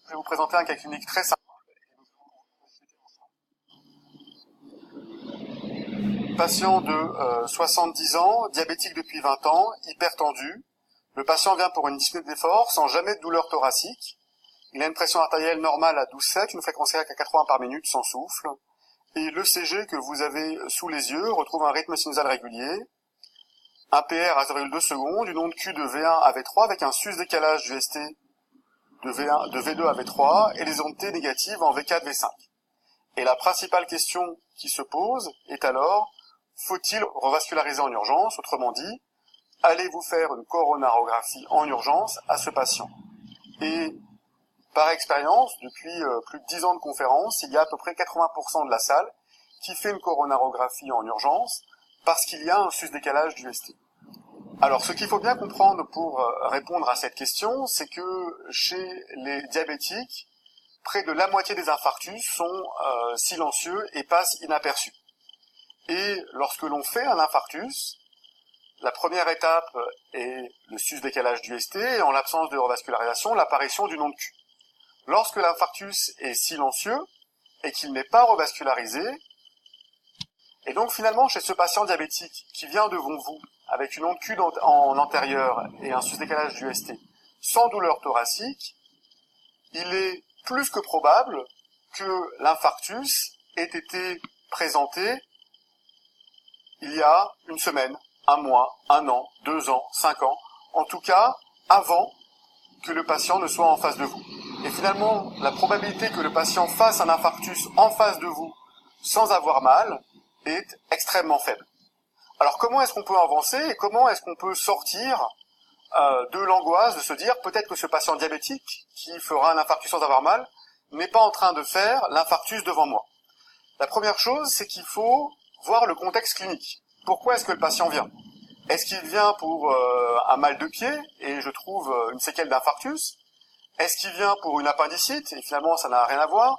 Je vais vous présenter un cas clinique très simple. Patient de 70 ans, diabétique depuis 20 ans, hypertendu. Le patient vient pour une dyspnée d'effort sans jamais de douleur thoracique. Il a une pression artérielle normale à 12,7, une fréquence cardiaque à 80 par minute sans souffle. Et l'ECG que vous avez sous les yeux retrouve un rythme sinusal régulier, un PR à 0,2 secondes, une onde Q de V1 à V3 avec un sus décalage du ST de V2 à V3 et les ondes T négatives en V4, V5. Et la principale question qui se pose est alors, faut-il revasculariser en urgence? Autrement dit, allez-vous faire une coronarographie en urgence à ce patient? Et par expérience, depuis plus de 10 ans de conférences, il y a à peu près 80% de la salle qui fait une coronarographie en urgence parce qu'il y a un sus-décalage du ST. Alors, ce qu'il faut bien comprendre pour répondre à cette question, c'est que chez les diabétiques, près de la moitié des infarctus sont silencieux et passent inaperçus. Et lorsque l'on fait un infarctus, la première étape est le sus-décalage du ST et en l'absence de revascularisation, l'apparition d'une onde Q. Lorsque l'infarctus est silencieux et qu'il n'est pas revascularisé, et donc finalement chez ce patient diabétique qui vient devant vous avec une onde Q en antérieur et un sus-décalage du ST sans douleur thoracique, il est plus que probable que l'infarctus ait été présenté il y a une semaine, un mois, un an, 2 ans, 5 ans, en tout cas avant que le patient ne soit en face de vous. Et finalement, la probabilité que le patient fasse un infarctus en face de vous sans avoir mal est extrêmement faible. Alors comment est-ce qu'on peut avancer et comment est-ce qu'on peut sortir de l'angoisse de se dire peut-être que ce patient diabétique qui fera un infarctus sans avoir mal n'est pas en train de faire l'infarctus devant moi? La première chose, c'est qu'il faut voir le contexte clinique. Pourquoi est-ce que le patient vient? Est-ce qu'il vient pour un mal de pied et je trouve une séquelle d'infarctus? Est-ce qu'il vient pour une appendicite et finalement ça n'a rien à voir?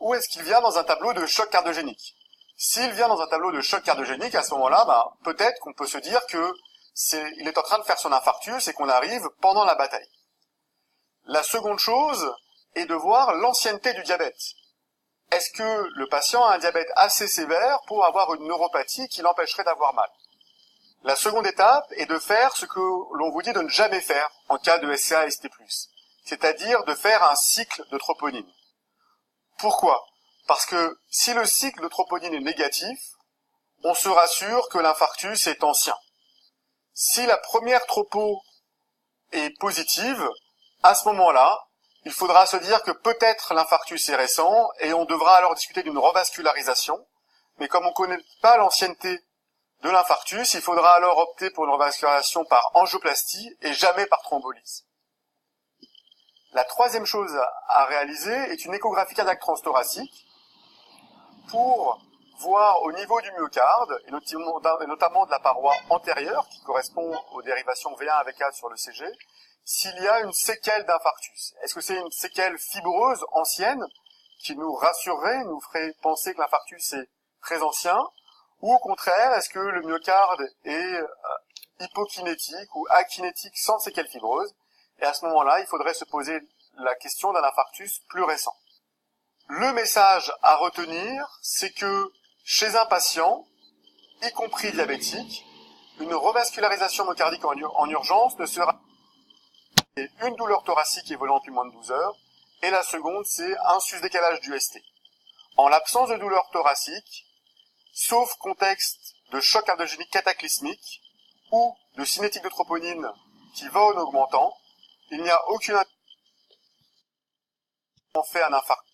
Ou est-ce qu'il vient dans un tableau de choc cardiogénique? S'il vient dans un tableau de choc cardiogénique, à ce moment-là, peut-être qu'on peut se dire que il est en train de faire son infarctus et qu'on arrive pendant la bataille. La seconde chose est de voir l'ancienneté du diabète. Est-ce que le patient a un diabète assez sévère pour avoir une neuropathie qui l'empêcherait d'avoir mal? La seconde étape est de faire ce que l'on vous dit de ne jamais faire en cas de SCA-ST+, c'est-à-dire de faire un cycle de troponine. Pourquoi? Parce que si le cycle de troponine est négatif, on se rassure que l'infarctus est ancien. Si la première tropo est positive, à ce moment-là, il faudra se dire que peut-être l'infarctus est récent et on devra alors discuter d'une revascularisation. Mais comme on ne connaît pas l'ancienneté de l'infarctus, il faudra alors opter pour une revascularisation par angioplastie et jamais par thrombolyse. La troisième chose à réaliser est une échographie cardiaque transthoracique pour voir au niveau du myocarde, et notamment de la paroi antérieure, qui correspond aux dérivations V1 à V4 sur le CG, s'il y a une séquelle d'infarctus. Est-ce que c'est une séquelle fibreuse ancienne qui nous rassurerait, nous ferait penser que l'infarctus est très ancien, ou au contraire, est-ce que le myocarde est hypokinétique ou akinétique sans séquelle fibreuse? Et à ce moment-là, il faudrait se poser la question d'un infarctus plus récent. Le message à retenir, c'est que chez un patient, y compris diabétique, une revascularisation myocardique en urgence ne sera une douleur thoracique évoluant depuis moins de 12 heures, et la seconde, c'est un sus-décalage du ST. En l'absence de douleur thoracique, sauf contexte de choc cardiogénique cataclysmique ou de cinétique de troponine qui va en augmentant, il n'y a aucune on fait un infarctus.